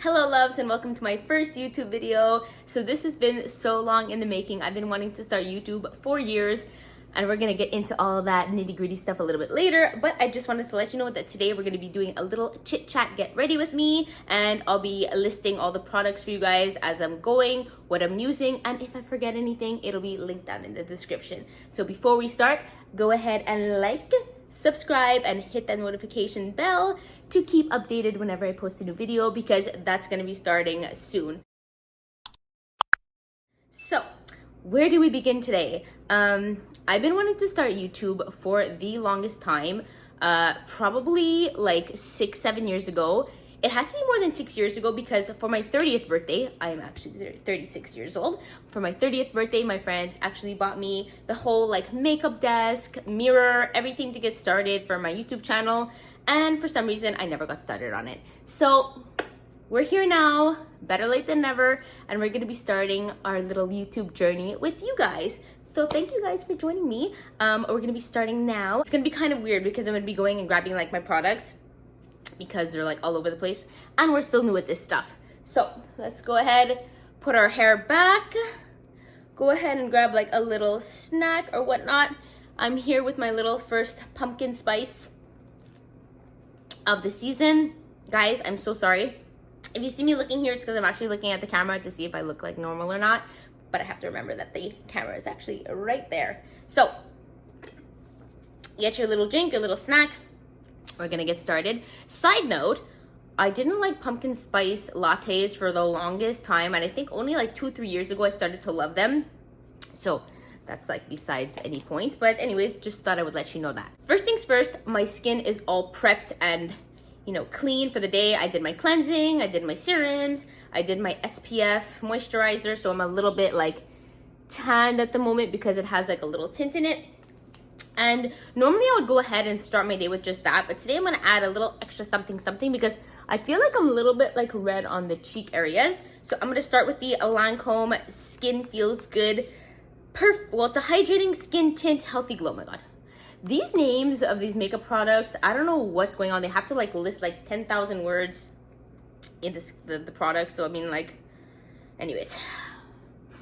Hello loves and welcome to my first YouTube video. So this has been so long in the making. I've been wanting to start YouTube for years and we're gonna get into all that nitty-gritty stuff a little bit later, but I just wanted to let you know that today we're gonna be doing a little chit chat, get ready with me, and I'll be listing all the products for you guys as I'm going, what I'm using, and if I forget anything, it'll be linked down in the description. So before we start, go ahead and like, subscribe, and hit that notification bell to keep updated whenever I post a new video because that's gonna be starting soon. So, where do we begin today? I've been wanting to start YouTube for the longest time, probably like 6-7 years ago. It has to be more than 6 years ago because for my 30th birthday, I am actually 36 years old. For my 30th birthday, my friends actually bought me the whole like makeup desk, mirror, everything to get started for my YouTube channel. And for some reason, I never got started on it. So we're here now, better late than never, and we're gonna be starting our little YouTube journey with you guys. So thank you guys for joining me. We're gonna be starting now. It's gonna be kind of weird because I'm gonna be going and grabbing like my products because they're like all over the place and we're still new at this stuff. So let's go ahead, put our hair back, go ahead and grab like a little snack or whatnot. I'm here with my little first pumpkin spice of the season. Guys, I'm so sorry. If you see me looking here, it's because I'm actually looking at the camera to see if I look like normal or not. But I have to remember that the camera is actually right there. So, get your little drink, your little snack. We're gonna get started. Side note, I didn't like pumpkin spice lattes for the longest time. And I think only like 2-3 years ago, I started to love them. So, that's like besides any point. But anyways, just thought I would let you know that. First things first, my skin is all prepped and clean for the day. I did my cleansing, I did my serums, I did my SPF moisturizer, so I'm a little bit like tanned at the moment because it has like a little tint in it. And normally I would go ahead and start my day with just that, but today I'm gonna add a little extra something because I feel like I'm a little bit like red on the cheek areas. So I'm gonna start with the Lancôme Skin Feels Good well, it's a hydrating skin tint healthy glow. Oh my god. These names of these makeup products, I don't know what's going on. They have to like list like 10,000 words in the product. So I mean, like, anyways,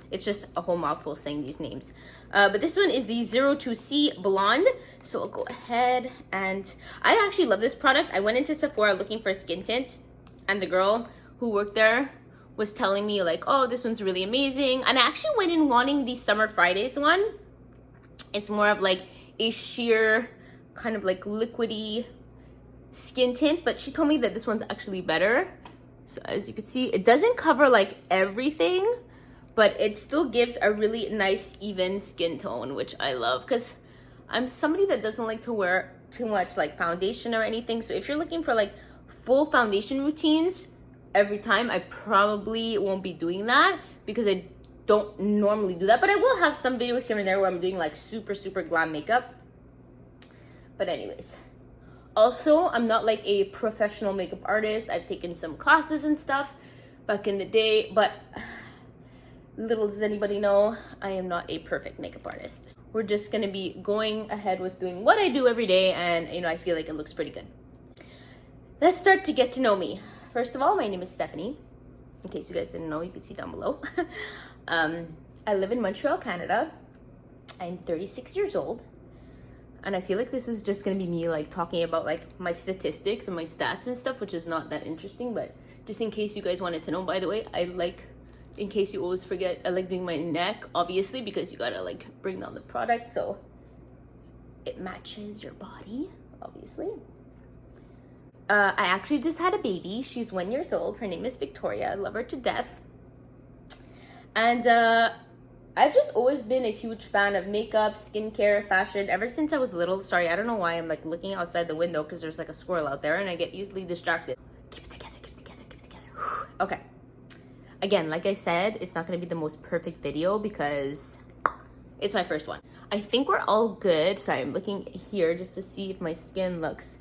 it's just a whole mouthful saying these names. But this one is the 02C Blonde. So I'll go ahead and I actually love this product. I went into Sephora looking for a skin tint and the girl who worked there was telling me like, oh, this one's really amazing. And I actually went in wanting the Summer Fridays one. It's more of like a sheer kind of like liquidy skin tint, but she told me that this one's actually better. So as you can see, it doesn't cover like everything, but it still gives a really nice even skin tone, which I love because I'm somebody that doesn't like to wear too much like foundation or anything. So if you're looking for like full foundation routines every time, I probably won't be doing that because I don't normally do that, but I will have some videos here and there where I'm doing like super glam makeup. But anyways, also I'm not like a professional makeup artist. I've taken some classes and stuff back in the day, but little does anybody know, I am not a perfect makeup artist. We're just gonna be going ahead with doing what I do every day, and I feel like it looks pretty good. Let's start to get to know me. First of all, my name is Stephanie. In case you guys didn't know, you can see down below. I live in Montreal, Canada. I'm 36 years old. And I feel like this is just gonna be me like talking about like my statistics and my stats and stuff, which is not that interesting, but just in case you guys wanted to know. By the way, in case you always forget, I like doing my neck, obviously, because you gotta like bring down the product so it matches your body, obviously. I actually just had a baby. She's 1 year old. Her name is Victoria. I love her to death. And I've just always been a huge fan of makeup, skincare, fashion ever since I was little. Sorry, I don't know why I'm like looking outside the window because there's like a squirrel out there and I get easily distracted. Keep it together, keep it together, keep it together. Okay. Again, like I said, it's not going to be the most perfect video because it's my first one. I think we're all good. Sorry, I'm looking here just to see if my skin looks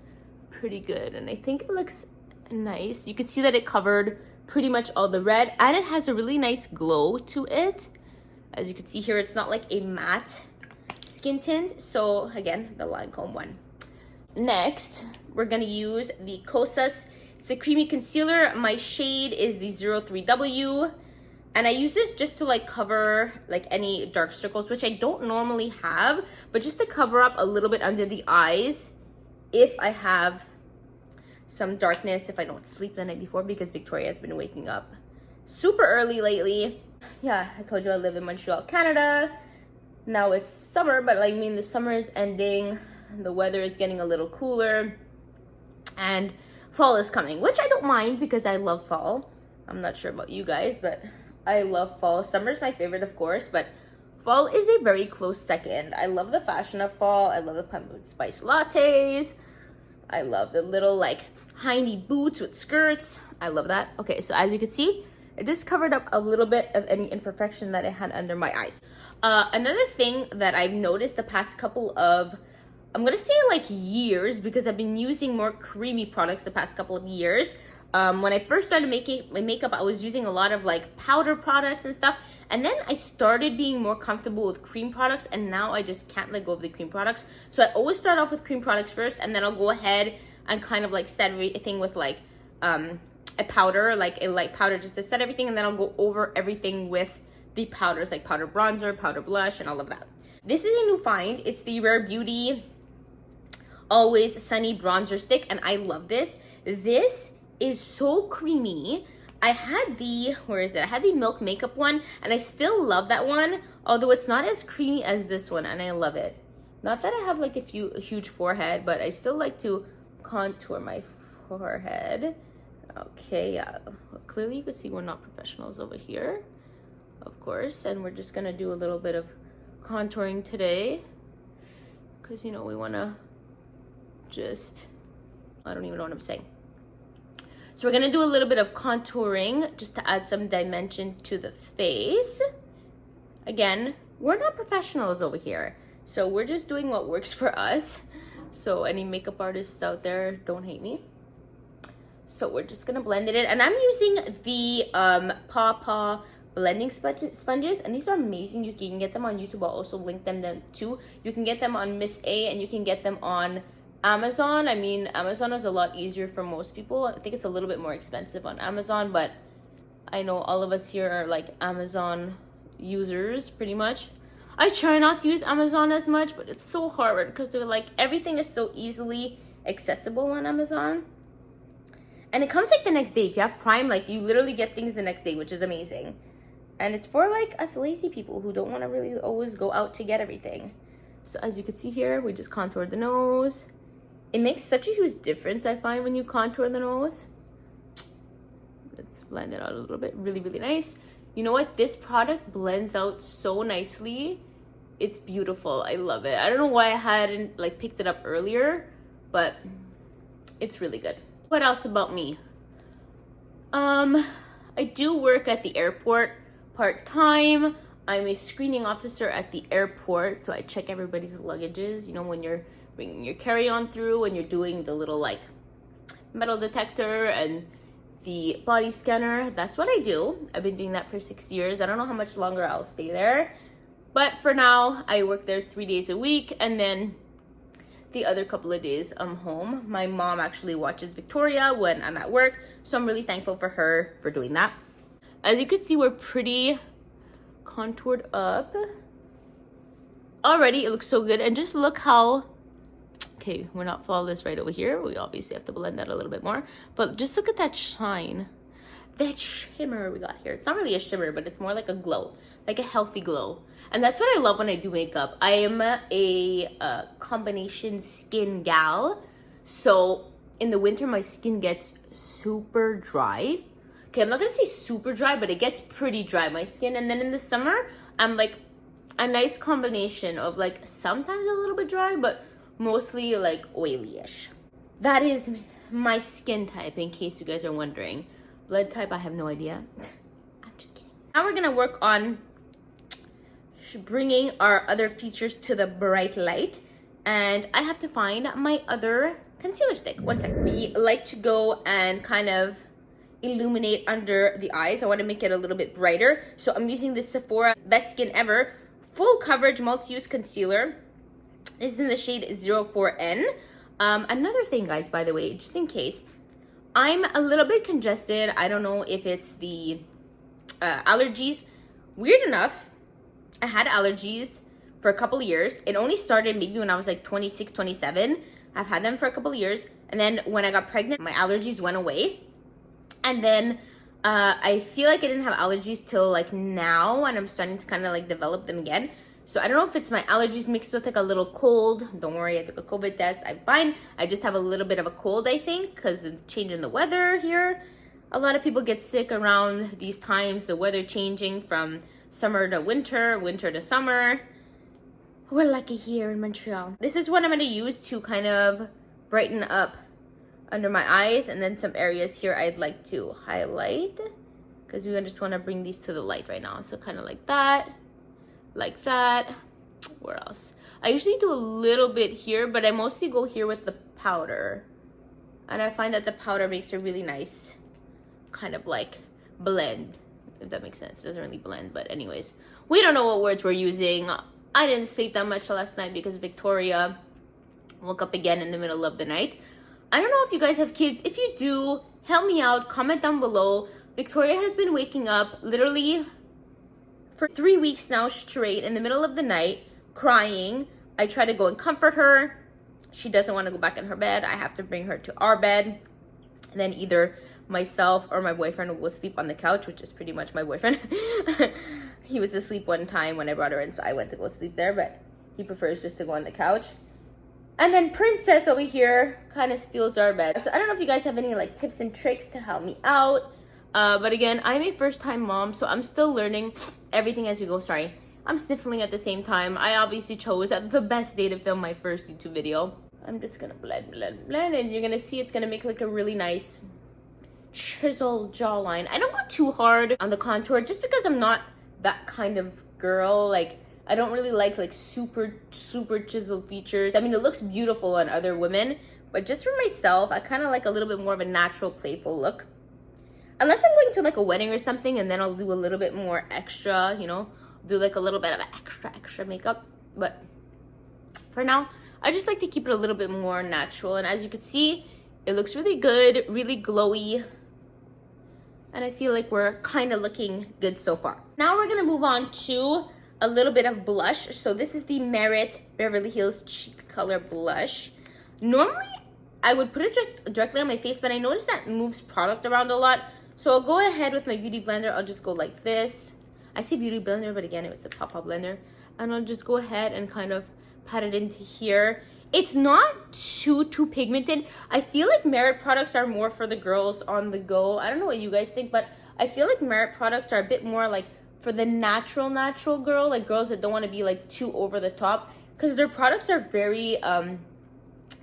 pretty good, and I think it looks nice. You can see that it covered pretty much all the red and it has a really nice glow to it. As you can see here, it's not like a matte skin tint. So again, the Lancôme one. Next, we're gonna use the Kosas It's a creamy concealer. My shade is the 03W. And I use this just to like cover like any dark circles, which I don't normally have, but just to cover up a little bit under the eyes if I have some darkness, if I don't sleep the night before, because Victoria has been waking up super early lately. Yeah, I told you I live in Montreal, Canada. Now it's summer, but I mean the summer is ending, the weather is getting a little cooler, and fall is coming, which I don't mind because I love fall. I'm not sure about you guys, but I love fall. Summer is my favorite, of course, but fall is a very close second. I love the fashion of fall. I love the pumpkin spice lattes. I love the little like hiney boots with skirts. I love that. Okay, so as you can see, it just covered up a little bit of any imperfection that I had under my eyes. Another thing that I've noticed the past couple of, I'm gonna say like years, because I've been using more creamy products the past couple of years. When I first started making my makeup, I was using a lot of like powder products and stuff. And then I started being more comfortable with cream products, and now I just can't let go of the cream products. So I always start off with cream products first, and then I'll go ahead and kind of like set everything with like a powder, like a light powder just to set everything. And then I'll go over everything with the powders, like powder bronzer, powder blush, and all of that. This is a new find. It's the Rare Beauty Always Sunny Bronzer Stick, and I love this. This is so creamy. I had the, where is it? I had the Milk Makeup one, and I still love that one, although it's not as creamy as this one, and I love it. Not that I have like a huge forehead, but I still like to contour my forehead. Okay, yeah. Clearly you can see we're not professionals over here, of course, and we're just gonna do a little bit of contouring today, because, you know, we wanna just, I don't even know what I'm saying. So we're gonna do a little bit of contouring just to add some dimension to the face. Again, we're not professionals over here, so we're just doing what works for us. So any makeup artists out there, don't hate me. So we're just gonna blend it in, and I'm using the Paw blending sponges, and these are amazing. You can get them on YouTube. I'll also link them too. You can get them on Miss A, and you can get them on Amazon. I mean, Amazon is a lot easier for most people. I think it's a little bit more expensive on Amazon, but I know all of us here are like Amazon users pretty much. I try not to use Amazon as much, but it's so hard because they're like, everything is so easily accessible on Amazon. And it comes like the next day. If you have Prime, like you literally get things the next day, which is amazing. And it's for like us lazy people who don't want to really always go out to get everything. So as you can see here, we just contoured the nose. It makes such a huge difference, I find, when you contour the nose. Let's blend it out a little bit. Really, really nice. You know what? This product blends out so nicely. It's beautiful. I love it. I don't know why I hadn't like picked it up earlier, but it's really good. What else about me? I do work at the airport part-time. I'm a screening officer at the airport, so I check everybody's luggages. You know, when you're bringing your carry-on through, and you're doing the little like metal detector and the body scanner. That's what I do. I've been doing that for 6 years. I don't know how much longer I'll stay there, but for now I work there 3 days a week, and then the other couple of days I'm home. My mom actually watches Victoria when I'm at work, so I'm really thankful for her for doing that. As you can see, we're pretty contoured up already. It looks so good, and just look how, okay, we're not flawless right over here. We obviously have to blend that a little bit more, but just look at that shine, that shimmer we got here. It's not really a shimmer, but it's more like a glow, like a healthy glow. And that's what I love when I do makeup. I am a combination skin gal, so in the winter my skin gets super dry. Okay, I'm not gonna say super dry, but it gets pretty dry, my skin. And then in the summer, I'm like a nice combination of like sometimes a little bit dry, but mostly like oily-ish. That is my skin type, in case you guys are wondering. Blood type, I have no idea. I'm just kidding. Now we're gonna work on bringing our other features to the bright light, and I have to find my other concealer stick. One second. We like to go and kind of illuminate under the eyes. I want to make it a little bit brighter, so I'm using the Sephora Best Skin Ever Full Coverage Multi-Use Concealer. This is in the shade 04N. Another thing, guys, by the way, just in case, I'm a little bit congested. I don't know if it's the allergies. Weird enough, I had allergies for a couple of years. It only started maybe when I was like 26, 27. I've had them for a couple of years. And then when I got pregnant, my allergies went away. And then I feel like I didn't have allergies till like now, and I'm starting to kind of like develop them again. So I don't know if it's my allergies mixed with like a little cold. Don't worry, I took a COVID test. I'm fine. I just have a little bit of a cold, I think, because of changing the weather here. A lot of people get sick around these times, the weather changing from summer to winter, winter to summer. We're lucky here in Montreal. This is what I'm going to use to kind of brighten up under my eyes, and then some areas here I'd like to highlight because we just want to bring these to the light right now. So kind of like that. Like that. Where else? I usually do a little bit here, but I mostly go here with the powder. And I find that the powder makes a really nice kind of like blend, if that makes sense. It doesn't really blend, but anyways. We don't know what words we're using. I didn't sleep that much last night because Victoria woke up again in the middle of the night. I don't know if you guys have kids. If you do, help me out. Comment down below. Victoria has been waking up literally for 3 weeks now straight in the middle of the night, crying. I try to go and comfort her. She doesn't want to go back in her bed. I have to bring her to our bed. And then either myself or my boyfriend will sleep on the couch, which is pretty much my boyfriend. He was asleep one time when I brought her in, so I went to go sleep there, but he prefers just to go on the couch. And then Princess over here kind of steals our bed. So I don't know if you guys have any like tips and tricks to help me out. But again, I'm a first-time mom, so I'm still learning everything as we go. Sorry, I'm sniffling at the same time. I obviously chose the best day to film my first YouTube video. I'm just gonna blend, and you're gonna see it's gonna make like a really nice chiseled jawline. I don't go too hard on the contour just because I'm not that kind of girl. Like, I don't really like super chiseled features. I mean, it looks beautiful on other women, but just for myself, I kind of like a little bit more of a natural, playful look. Unless I'm going to like a wedding or something, and then I'll do a little bit more extra, you know, do like a little bit of extra makeup. But for now, I just like to keep it a little bit more natural. And as you can see, it looks really good, really glowy. And I feel like we're kind of looking good so far. Now we're gonna move on to a little bit of blush. So this is the Merit Beverly Hills Cheek Color Blush. Normally, I would put it just directly on my face, but I noticed that it moves product around a lot. So I'll go ahead with my Beauty Blender. I'll just go like this. I say Beauty Blender, but again, it was a Pop-Up blender. And I'll just go ahead and kind of pat it into here. It's not too pigmented. I feel like Merit products are more for the girls on the go. I don't know what you guys think, but I feel like Merit products are a bit more like for the natural girl, like girls that don't want to be like too over the top, because their products are very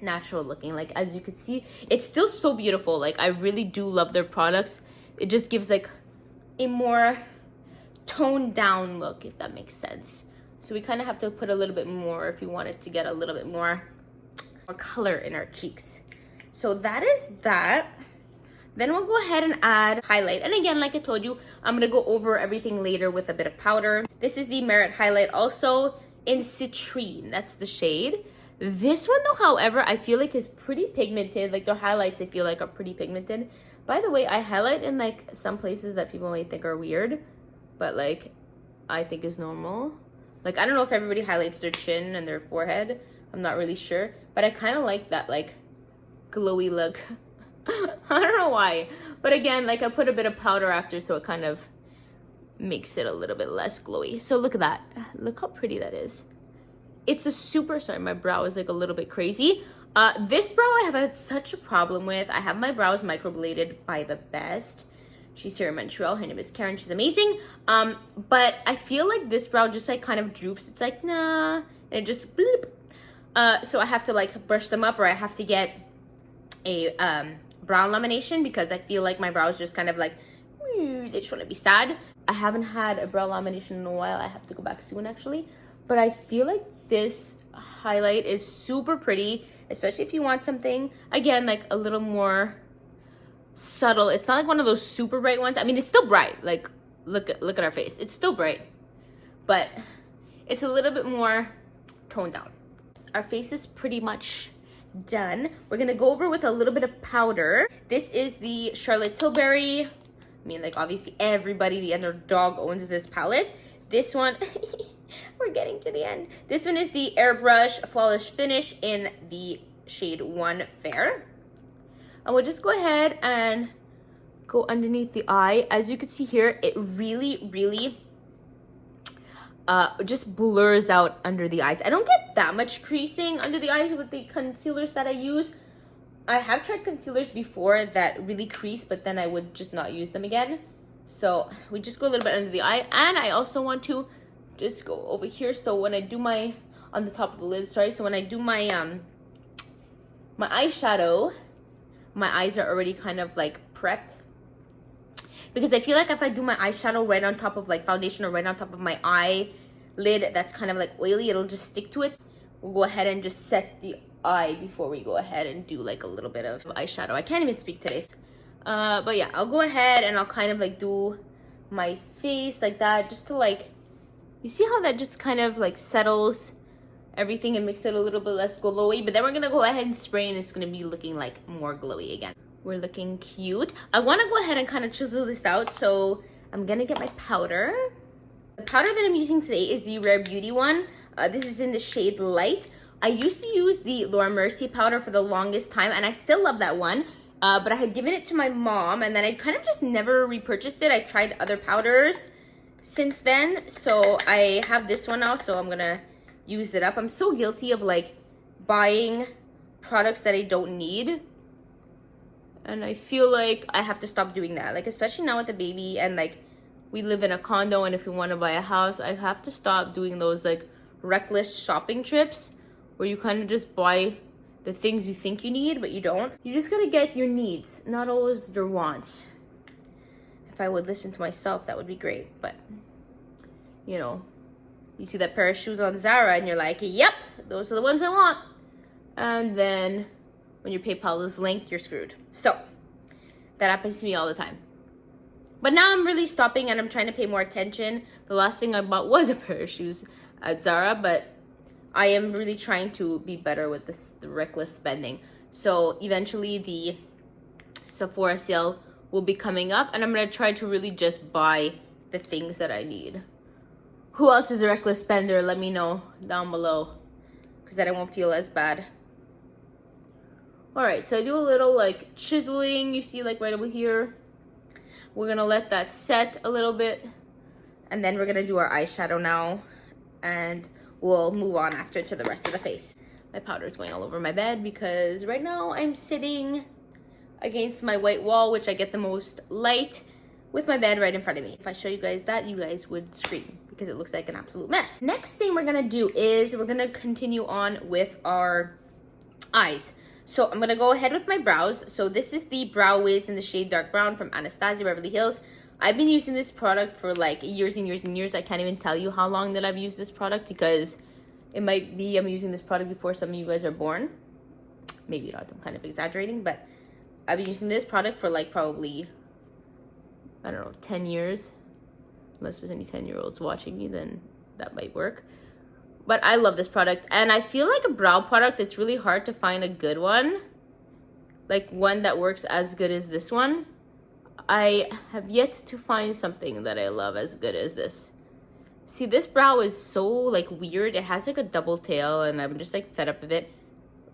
natural looking. Like, as you can see, it's still so beautiful. Like, I really do love their products. It just gives like a more toned down look, if that makes sense. So we kind of have to put a little bit more if you want it to get a little bit more color in our cheeks. So that is that. Then we'll go ahead and add highlight. And again, like I told you, I'm going to go over everything later with a bit of powder. This is the Merit highlight, also in citrine. That's the shade. This one though, however, I feel like is pretty pigmented. Like, their highlights I feel like are pretty pigmented. By the way, I highlight in like some places that people might think are weird, but like I think is normal. Like, I don't know if everybody highlights their chin and their forehead. I'm not really sure, but I kind of like that like glowy look. I don't know why, but again, like, I put a bit of powder after, so it kind of makes it a little bit less glowy. So look at that. Look how pretty that is. It's a super, sorry, my brow is like a little bit crazy. This brow I have had such a problem with. I have my brows microbladed by the best. She's here in Montreal. Her name is Karen. She's amazing. But I feel like this brow just like kind of droops. It's like, nah, and it just bloop. So I have to like brush them up, or I have to get a brow lamination, because I feel like my brows just kind of like, they just want to be sad. I haven't had a brow lamination in a while. I have to go back soon actually. But I feel like this highlight is super pretty, especially if you want something, again, like a little more subtle. It's not like one of those super bright ones. I mean, it's still bright. Like, look at our face. It's still bright, but it's a little bit more toned down. Our face is pretty much done. We're gonna go over with a little bit of powder. This is the Charlotte Tilbury. I mean, like, obviously everybody, the underdog, owns this palette. This one, we're getting to the end. This one is the Airbrush Flawless Finish in the shade 1 Fair. And we'll just go ahead and go underneath the eye. As you can see here, it really just blurs out under the eyes. I don't get that much creasing under the eyes with the concealers that I use. I have tried concealers before that really crease, but then I would just not use them again. So we just go a little bit under the eye. And I also want to just go over here. So when I do my, on the top of the lid, sorry. So when I do my, my eyeshadow, my eyes are already kind of like prepped. Because I feel like if I do my eyeshadow right on top of like foundation or right on top of my eyelid that's kind of like oily, it'll just stick to it. We'll go ahead and just set the eye before we go ahead and do like a little bit of eyeshadow. I can't even speak today. But yeah, I'll go ahead and I'll kind of like do my face like that just to like, you see how that just kind of like settles everything and makes it a little bit less glowy. But then we're gonna go ahead and spray and it's gonna be looking like more glowy again. We're looking cute. I want to go ahead and kind of chisel this out, so I'm gonna get my powder. The powder that I'm using today is the Rare Beauty one. This is in the shade Light. I used to use the Laura Mercier powder for the longest time, and I still love that one. But I had given it to my mom, and then I kind of just never repurchased it. I tried other powders since then, so I have this one now, so I'm gonna use it up. I'm so guilty of like buying products that I don't need. And I feel like I have to stop doing that. Like, especially now with the baby and like we live in a condo, and if we want to buy a house, I have to stop doing those like reckless shopping trips where you kind of just buy the things you think you need, but you don't. You just gotta get your needs, not always your wants. If I would listen to myself, that would be great. But, you know, you see that pair of shoes on Zara and you're like, yep, those are the ones I want. And then when your PayPal is linked, you're screwed. So that happens to me all the time. But now I'm really stopping and I'm trying to pay more attention. The last thing I bought was a pair of shoes at Zara, but I am really trying to be better with the reckless spending. So eventually the Sephora sale will be coming up, and I'm gonna try to really just buy the things that I need. Who else is a reckless spender? Let me know down below, because then I won't feel as bad. All right, so I do a little like chiseling, you see like right over here. We're gonna let that set a little bit, and then we're gonna do our eyeshadow now, and we'll move on after to the rest of the face. My powder is going all over my bed because right now I'm sitting against my white wall, which I get the most light, with my bed right in front of me. If I show you guys that, you guys would scream because it looks like an absolute mess. Next thing we're gonna do is we're gonna continue on with our eyes. So I'm gonna go ahead with my brows. So this is the Brow Wiz in the shade Dark Brown from Anastasia, Beverly Hills. I've been using this product for like years and years and years. I can't even tell you how long that I've used this product, because it might be I'm using this product before some of you guys are born. Maybe not, I'm kind of exaggerating, but I've been using this product for like probably, I don't know, 10 years. Unless there's any 10-year-olds watching me, then that might work. But I love this product, and I feel like a brow product, it's really hard to find a good one. Like one that works as good as this one. I have yet to find something that I love as good as this. See, this brow is so like weird. It has like a double tail, and I'm just like fed up with it.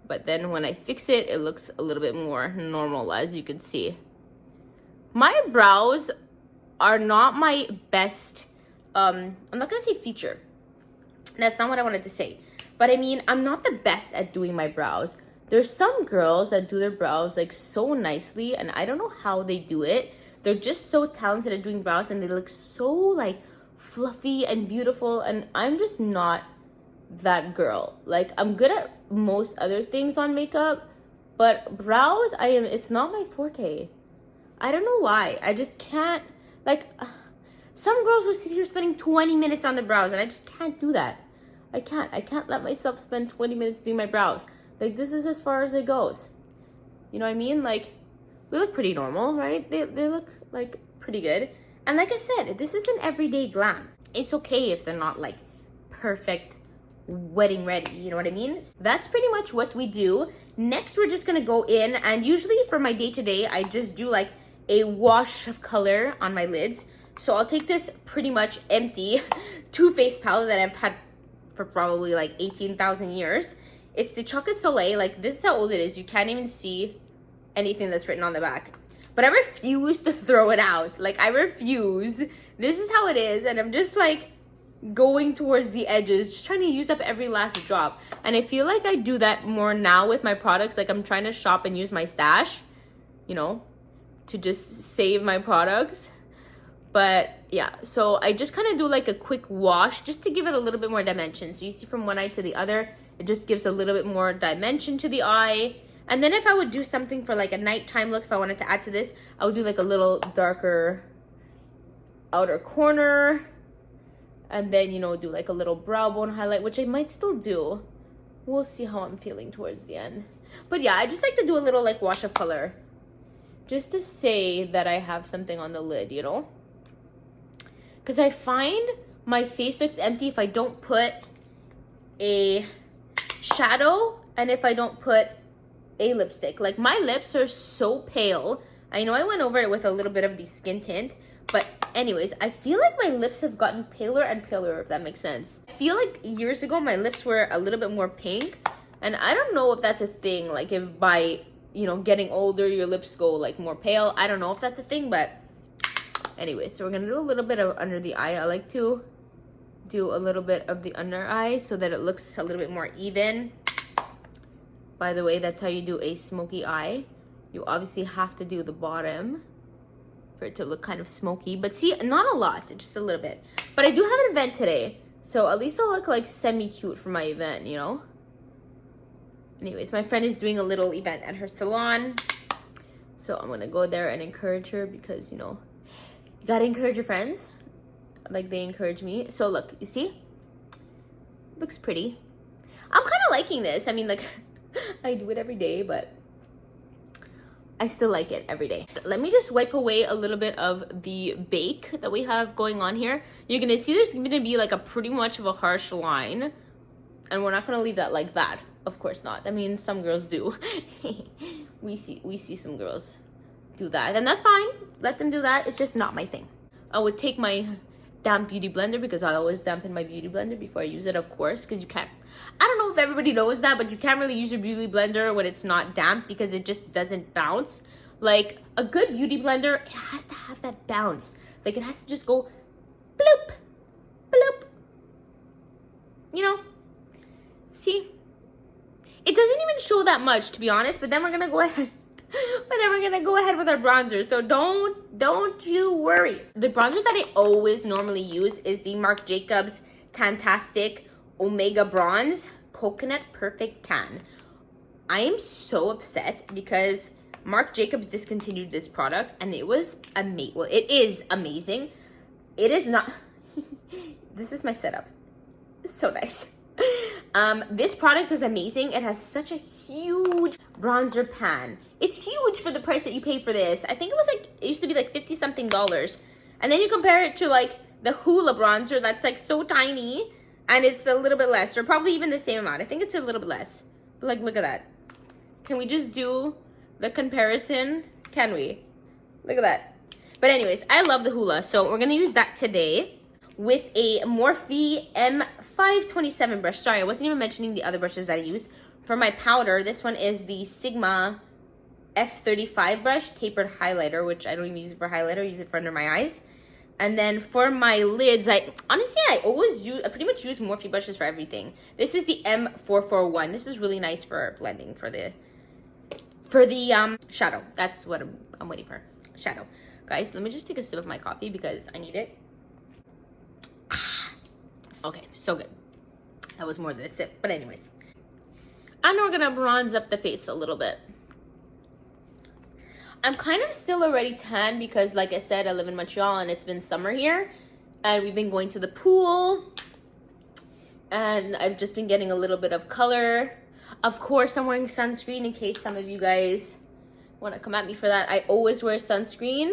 But then when I fix it, it looks a little bit more normal, as you can see. My brows are not my best, I'm not gonna say feature. That's not what I wanted to say. But I mean, I'm not the best at doing my brows. There's some girls that do their brows like so nicely, and I don't know how they do it. They're just so talented at doing brows, and they look so like fluffy and beautiful, and I'm just not that girl. Like, I'm good at most other things on makeup, but brows, it's not my forte. I don't know why. I just can't, like, some girls will sit here spending 20 minutes on the brows, and I just can't do that. I can't let myself spend 20 minutes doing my brows. Like, this is as far as it goes. You know what I mean? Like, we look pretty normal, right? They look like pretty good. And like I said, this is an everyday glam. It's okay if they're not like perfect wedding ready, you know what I mean? That's pretty much what we do. Next, we're just gonna go in, and usually for my day-to-day, I just do like a wash of color on my lids. So I'll take this pretty much empty Too Faced palette that I've had for probably like 18,000 years. It's the Chocolate Soleil. Like, this is how old it is. You can't even see anything that's written on the back. But I refuse to throw it out. Like, I refuse. This is how it is, and I'm just like going towards the edges, just trying to use up every last drop. And I feel like I do that more now with my products. Like, I'm trying to shop and use my stash, you know, to just save my products. But yeah, so I just kind of do like a quick wash just to give it a little bit more dimension. So you see from one eye to the other, it just gives a little bit more dimension to the eye. And then if I would do something for like a nighttime look, if I wanted to add to this, I would do like a little darker outer corner. And then, you know, do like a little brow bone highlight, which I might still do. We'll see how I'm feeling towards the end. But yeah, I just like to do a little like wash of color, just to say that I have something on the lid, you know? Because I find my face looks empty if I don't put a shadow and if I don't put a lipstick. Like, my lips are so pale. I know I went over it with a little bit of the skin tint, but anyways, I feel like my lips have gotten paler and paler, if that makes sense. I feel like years ago my lips were a little bit more pink, and I don't know if that's a thing. Like, if by, you know, getting older your lips go like more pale. I don't know if that's a thing, but anyway, so we're gonna do a little bit of under the eye. I like to do a little bit of the under eye so that it looks a little bit more even. By the way, that's how you do a smoky eye. You obviously have to do the bottom for it to look kind of smoky, but see, not a lot, just a little bit. But I do have an event today, so at least I'll look like semi-cute for my event, you know? Anyways, my friend is doing a little event at her salon, so I'm gonna go there and encourage her because, you know, you gotta encourage your friends like they encourage me. So look, you see? Looks pretty. I'm kind of liking this. I mean, like, I do it every day, but I still like it every day. So let me just wipe away a little bit of the bake that we have going on here. You're gonna see there's gonna be like a pretty much of a harsh line, and we're not gonna leave that like that. Of course not. I mean, some girls do. we see some girls do that, and that's fine. Let them do that. It's just not my thing. I would take my damp beauty blender, because I always dampen my beauty blender before I use it, of course, because you can't, I don't know if everybody knows that, but you can't really use your beauty blender when it's not damp because it just doesn't bounce. Like, a good beauty blender, it has to have that bounce. Like, it has to just go bloop, bloop. You know? See? It doesn't even show that much, to be honest, but then we're gonna go ahead. But then we're gonna go ahead with our bronzer, so don't you worry. The bronzer that I always normally use is the Marc Jacobs Tantastic Omega Bronze Coconut Perfect Tan. I am so upset because Marc Jacobs discontinued this product, and it was amazing. Well, it is amazing. It is not. This is my setup. It's so nice. This product is amazing. It has such a huge bronzer pan. It's huge for the price that you pay for this. I think it was like, it used to be like 50 something dollars. And then you compare it to like the Hoola bronzer that's like so tiny, and it's a little bit less, or probably even the same amount. I think it's a little bit less. But like, look at that. Can we just do the comparison? Can we? Look at that. But anyways, I love the Hoola, so we're gonna use that today with a Morphe M527 brush. Sorry, I wasn't even mentioning the other brushes that I used. For my powder, this one is the Sigma F35 brush, tapered highlighter, which I don't even use it for highlighter, I use it for under my eyes. And then for my lids, I pretty much use Morphe brushes for everything. This is the M441. This is really nice for blending for the shadow. That's what I'm waiting for. Shadow. Guys, let me just take a sip of my coffee because I need it. Okay, so good. That was more than a sip, but anyways. And we're gonna bronze up the face a little bit. I'm kind of still already tan because, like I said, I live in Montreal and it's been summer here. And we've been going to the pool. And I've just been getting a little bit of color. Of course, I'm wearing sunscreen in case some of you guys want to come at me for that. I always wear sunscreen.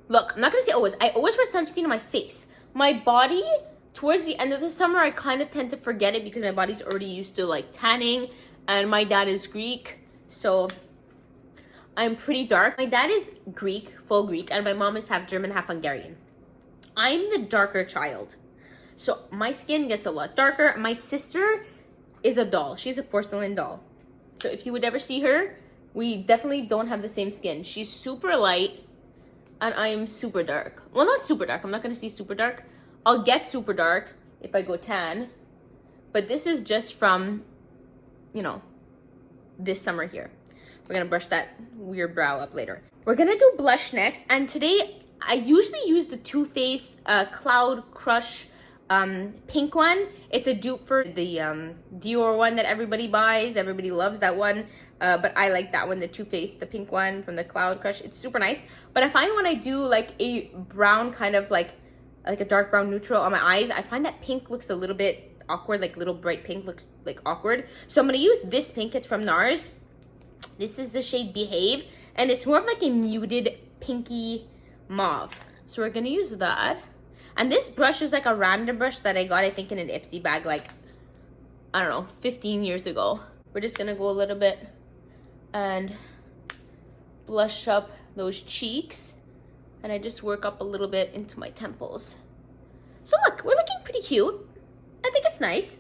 Look, I'm not gonna say always. I always wear sunscreen on my face. My body, towards the end of the summer, I kind of tend to forget it because my body's already used to like tanning, and my dad is Greek, so I'm pretty dark. My dad is Greek, full Greek, and my mom is half German, half Hungarian. I'm the darker child, so my skin gets a lot darker. My sister is a doll. She's a porcelain doll. So if you would ever see her, we definitely don't have the same skin. She's super light, and I'm super dark. Well, not super dark. I'm not going to say super dark. I'll get super dark if I go tan. But this is just from, you know, this summer here. We're going to brush that weird brow up later. We're going to do blush next. And today, I usually use the Too Faced Cloud Crush pink one. It's a dupe for the Dior one that everybody buys. Everybody loves that one. But I like that one, the Too Faced, the pink one from the Cloud Crush. It's super nice. But I find when I do like a brown kind of like a dark brown neutral on my eyes, I find that pink looks a little bit awkward, like little bright pink looks like awkward. So I'm going to use this pink. It's from Nars. This is the shade Behave, and it's more of like a muted pinky mauve. So we're going to use that. And this brush is like a random brush that I got, I think, in an Ipsy bag like, I don't know, 15 years ago. We're just going to go a little bit and blush up those cheeks. And I just work up a little bit into my temples. So look, we're looking pretty cute. I think it's nice.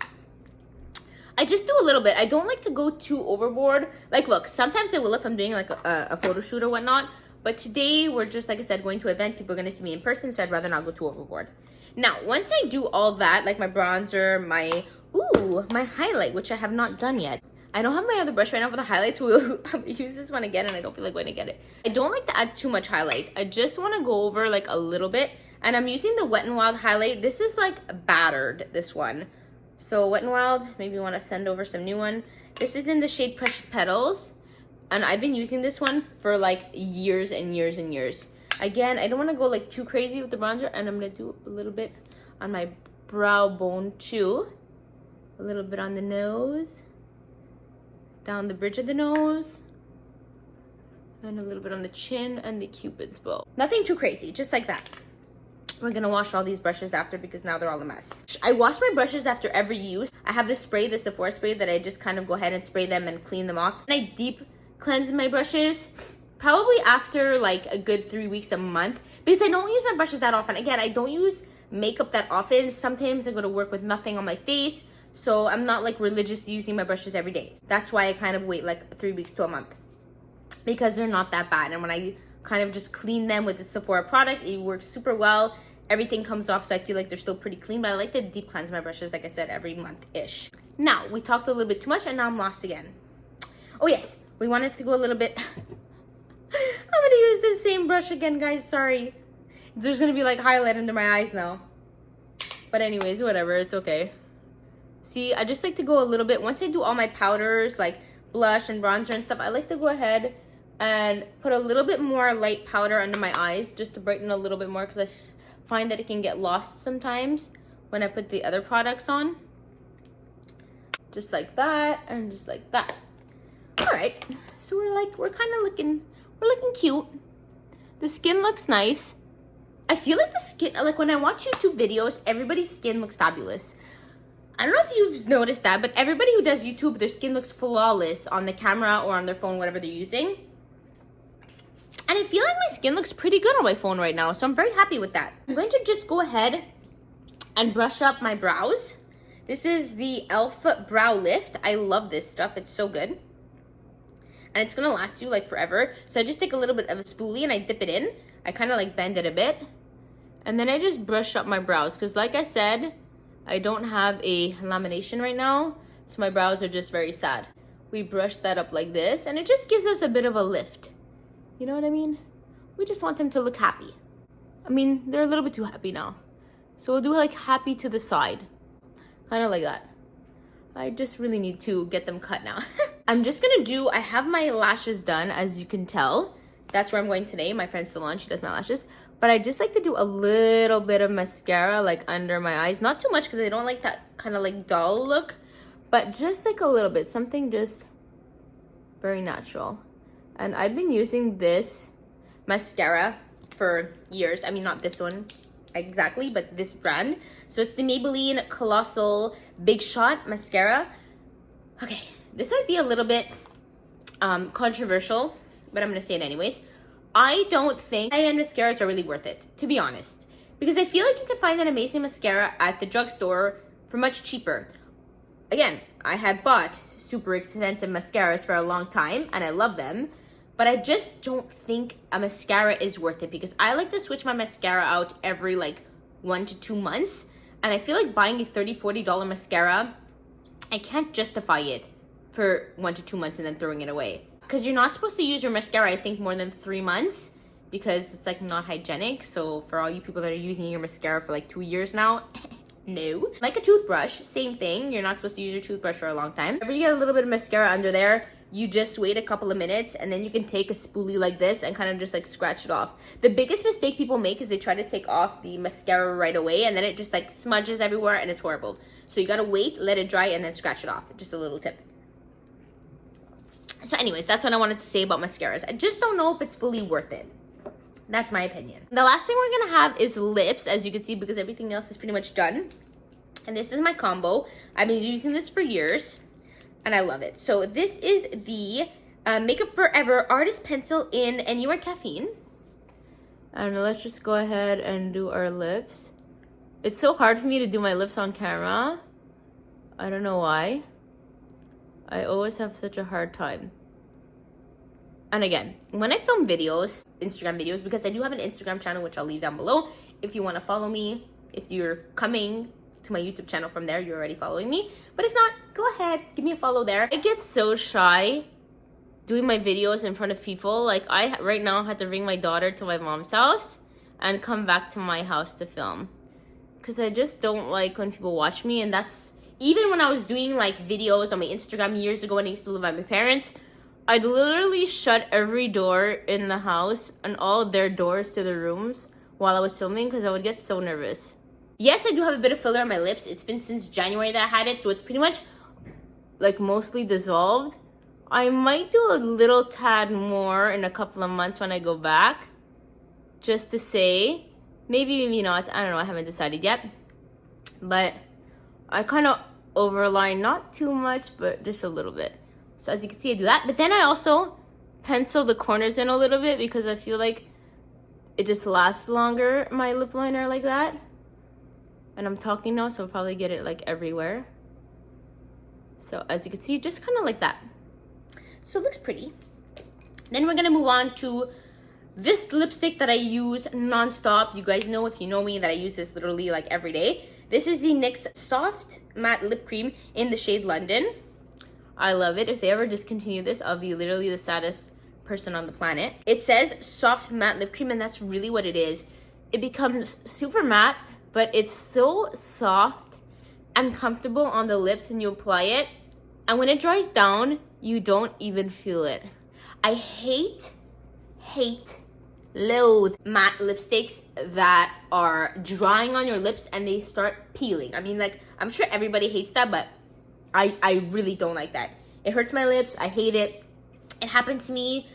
I just do a little bit. I don't like to go too overboard. Like, look, sometimes I will if I'm doing like a photo shoot or whatnot. But today, we're just, like I said, going to an event. People are going to see me in person, so I'd rather not go too overboard. Now, once I do all that, like my bronzer, my highlight, which I have not done yet. I don't have my other brush right now for the highlights, so we'll use this one again, and I don't feel like going to get it. I don't like to add too much highlight. I just want to go over like a little bit. And I'm using the Wet n Wild highlight. This is like battered, this one. So Wet n Wild, maybe you want to send over some new one. This is in the shade Precious Petals. And I've been using this one for like years and years and years. Again, I don't want to go like too crazy with the bronzer. And I'm going to do a little bit on my brow bone too. A little bit on the nose. Down the bridge of the nose. And a little bit on the chin and the Cupid's bow. Nothing too crazy, just like that. We're going to wash all these brushes after because now they're all a mess. I wash my brushes after every use. I have this spray, the Sephora spray, that I just kind of go ahead and spray them and clean them off. And I deep cleanse my brushes probably after like a good 3 weeks, a month, because I don't use my brushes that often. Again, I don't use makeup that often. Sometimes I go to work with nothing on my face, so I'm not like religious using my brushes every day. That's why I kind of wait like 3 weeks to a month, because they're not that bad. And when I kind of just clean them with the Sephora product, it works super well. Everything comes off, so I feel like they're still pretty clean. But I like to deep cleanse my brushes, like I said, every month-ish. Now, we talked a little bit too much, and now I'm lost again. Oh yes, we wanted to go a little bit. I'm gonna use this same brush again, guys. Sorry. There's gonna be like highlight under my eyes now. But anyways, whatever, it's okay. See, I just like to go a little bit. Once I do all my powders, like blush and bronzer and stuff, I like to go ahead and put a little bit more light powder under my eyes just to brighten a little bit more, because I find that it can get lost sometimes when I put the other products on. Just like that, and just like that. All right, so we're kind of looking cute. The skin looks nice. I feel like the skin, like when I watch YouTube videos, everybody's skin looks fabulous. I don't know if you've noticed that, but everybody who does YouTube, their skin looks flawless on the camera or on their phone, whatever they're using. And I feel like my skin looks pretty good on my phone right now, so I'm very happy with that. I'm going to just go ahead and brush up my brows. This is the e.l.f. Brow Lift. I love this stuff. It's so good. And it's going to last you like forever. So I just take a little bit of a spoolie and I dip it in. I kind of like bend it a bit. And then I just brush up my brows. Because like I said, I don't have a lamination right now. So my brows are just very sad. We brush that up like this. And it just gives us a bit of a lift. You know what I mean? We just want them to look happy. I mean, they're a little bit too happy now. So we'll do like happy to the side. Kind of like that. I just really need to get them cut now. I'm just gonna do, I have my lashes done, as you can tell. That's where I'm going today. My friend Salon, she does my lashes. But I just like to do a little bit of mascara like under my eyes. Not too much because I don't like that kind of like dull look. But just like a little bit. Something just very natural. And I've been using this mascara for years. I mean, not this one exactly, but this brand. So it's the Maybelline Colossal Big Shot Mascara. Okay, this might be a little bit controversial, but I'm gonna say it anyways. I don't think high-end mascaras are really worth it, to be honest. Because I feel like you can find an amazing mascara at the drugstore for much cheaper. Again, I have bought super expensive mascaras for a long time, and I love them. But I just don't think a mascara is worth it, because I like to switch my mascara out every like 1 to 2 months. And I feel like buying a $30, $40 mascara, I can't justify it for 1 to 2 months and then throwing it away. Because you're not supposed to use your mascara, I think, more than 3 months, because it's like not hygienic. So for all you people that are using your mascara for like 2 years now, no. Like a toothbrush, same thing. You're not supposed to use your toothbrush for a long time. Whenever you get a little bit of mascara under there, you just wait a couple of minutes, and then you can take a spoolie like this and kind of just like scratch it off. The biggest mistake people make is they try to take off the mascara right away, and then it just like smudges everywhere, and it's horrible. So you gotta wait, let it dry, and then scratch it off. Just a little tip. So anyways, that's what I wanted to say about mascaras. I just don't know if it's fully worth it. That's my opinion. The last thing we're gonna have is lips, as you can see, because everything else is pretty much done. And this is my combo. I've been using this for years, and I love it. So this is the Makeup Forever Artist Pencil in Anywhere Caffeine. And let's just go ahead and do our lips. It's so hard for me to do my lips on camera. I don't know why. I always have such a hard time. And again, when I film videos, Instagram videos, because I do have an Instagram channel, which I'll leave down below. If you want to follow me, if you're coming to my YouTube channel from there, you're already following me. But if not, go ahead, give me a follow there. I get so shy doing my videos in front of people. Like I right now had to bring my daughter to my mom's house and come back to my house to film. Because I just don't like when people watch me, and that's even when I was doing like videos on my Instagram years ago when I used to live with my parents. I'd literally shut every door in the house and all their doors to the rooms while I was filming, because I would get so nervous. Yes, I do have a bit of filler on my lips. It's been since January that I had it, so it's pretty much like mostly dissolved. I might do a little tad more in a couple of months when I go back, just to say. Maybe, maybe not. I don't know. I haven't decided yet. But I kind of overline, not too much, but just a little bit. So as you can see, I do that. But then I also pencil the corners in a little bit, because I feel like it just lasts longer, my lip liner like that. And I'm talking now, so I'll probably get it like everywhere. So as you can see, just kind of like that. So it looks pretty. Then we're going to move on to this lipstick that I use non-stop. You guys know, if you know me, that I use this literally like every day. This is the NYX Soft Matte Lip Cream in the shade London. I love it. If they ever discontinue this, I'll be literally the saddest person on the planet. It says Soft Matte Lip Cream, and that's really what it is. It becomes super matte, but it's so soft and comfortable on the lips when you apply it. And when it dries down, you don't even feel it. I hate, loathe matte lipsticks that are drying on your lips and they start peeling. I mean, like, I'm sure everybody hates that, but I really don't like that. It hurts my lips. I hate it. It happened to me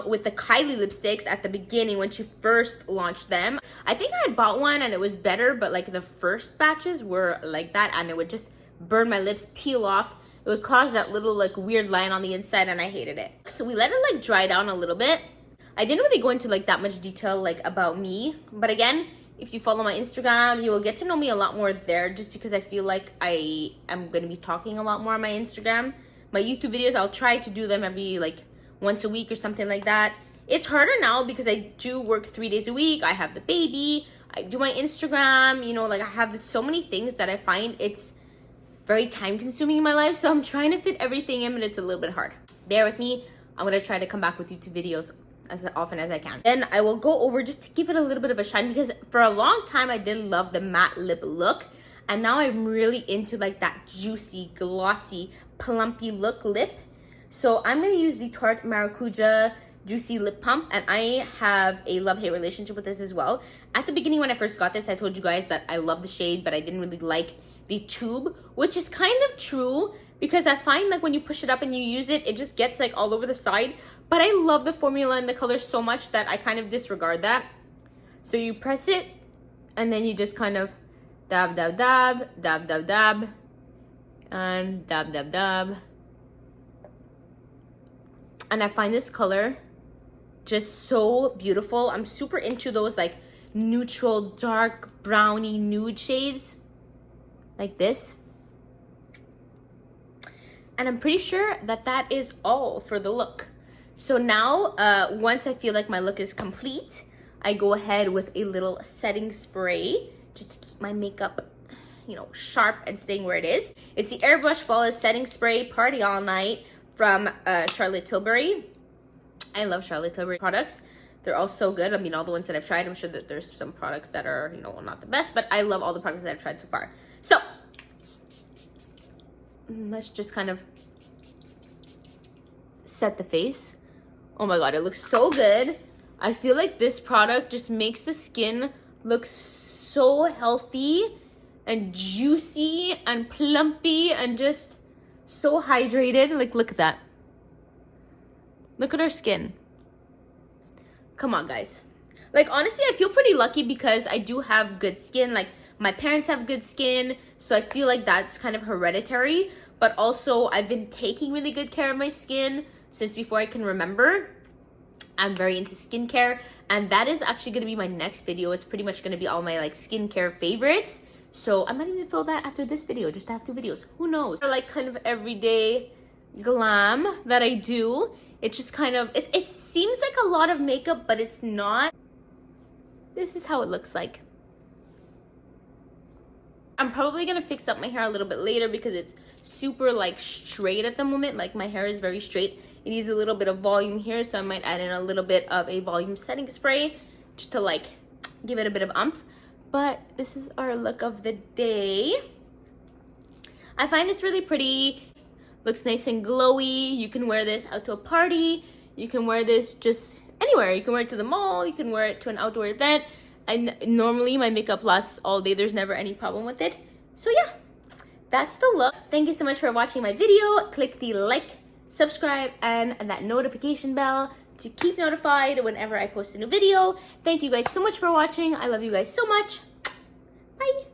with the Kylie lipsticks at the beginning when she first launched them. I think I had bought one and it was better, but like the first batches were like that, and it would just burn my lips, peel off. It would cause that little like weird line on the inside, and I hated it. So we let it like dry down a little bit. I didn't really go into like that much detail like about me, but again, if you follow my Instagram, you will get to know me a lot more there, just because I feel like I am going to be talking a lot more on my Instagram. My YouTube videos, I'll try to do them every like once a week or something like that. It's harder now because I do work 3 days a week. I have the baby. I do my Instagram. You know, like I have so many things that I find it's very time consuming in my life. So I'm trying to fit everything in, but it's a little bit hard. Bear with me. I'm going to try to come back with YouTube videos as often as I can. Then I will go over just to give it a little bit of a shine, because for a long time I did love the matte lip look, and now I'm really into like that juicy, glossy, plumpy look lip. So I'm going to use the Tarte Maracuja Juicy Lip Pump, and I have a love-hate relationship with this as well. At the beginning when I first got this, I told you guys that I love the shade, but I didn't really like the tube, which is kind of true, because I find like when you push it up and you use it, it just gets like all over the side. But I love the formula and the color so much that I kind of disregard that. So you press it, and then you just kind of Dab, dab, dab, dab, dab, dab, and dab, dab, dab. And I find this color just so beautiful. I'm super into those like neutral, dark, browny nude shades like this. And I'm pretty sure that that is all for the look. So now, once I feel like my look is complete, I go ahead with a little setting spray just to keep my makeup, you know, sharp and staying where it is. It's the Airbrush Flawless Setting Spray Party All Night from Charlotte Tilbury. I love Charlotte Tilbury products. They're all so good. I mean, all the ones that I've tried, I'm sure that there's some products that are, you know, not the best, but I love all the products that I've tried so far. So, let's just kind of set the face. Oh my god, it looks so good. I feel like this product just makes the skin look so healthy and juicy and plumpy and just so hydrated. Like, look at that. Look at our skin. Come on, guys. Like, honestly, I feel pretty lucky because I do have good skin. Like, my parents have good skin, so I feel like that's kind of hereditary. But also, I've been taking really good care of my skin since before I can remember. I'm very into skincare, and that is actually going to be my next video. It's pretty much going to be all my like skincare favorites. So I might even film that after this video, just to have 2 videos. Who knows? I like kind of everyday glam that I do. It just kind of, it seems like a lot of makeup, but it's not. This is how it looks like. I'm probably going to fix up my hair a little bit later because it's super like straight at the moment. Like, my hair is very straight. It needs a little bit of volume here, so I might add in a little bit of a volume setting spray just to like give it a bit of oomph. But this is our look of the day. I find it's really pretty. Looks nice and glowy. You can wear this out to a party. You can wear this just anywhere. You can wear it to the mall. You can wear it to an outdoor event. And normally my makeup lasts all day. There's never any problem with it. So yeah, that's the look. Thank you so much for watching my video. Click the like, subscribe, and that notification bell to keep notified whenever I post a new video. Thank you guys so much for watching. I love you guys so much. Bye.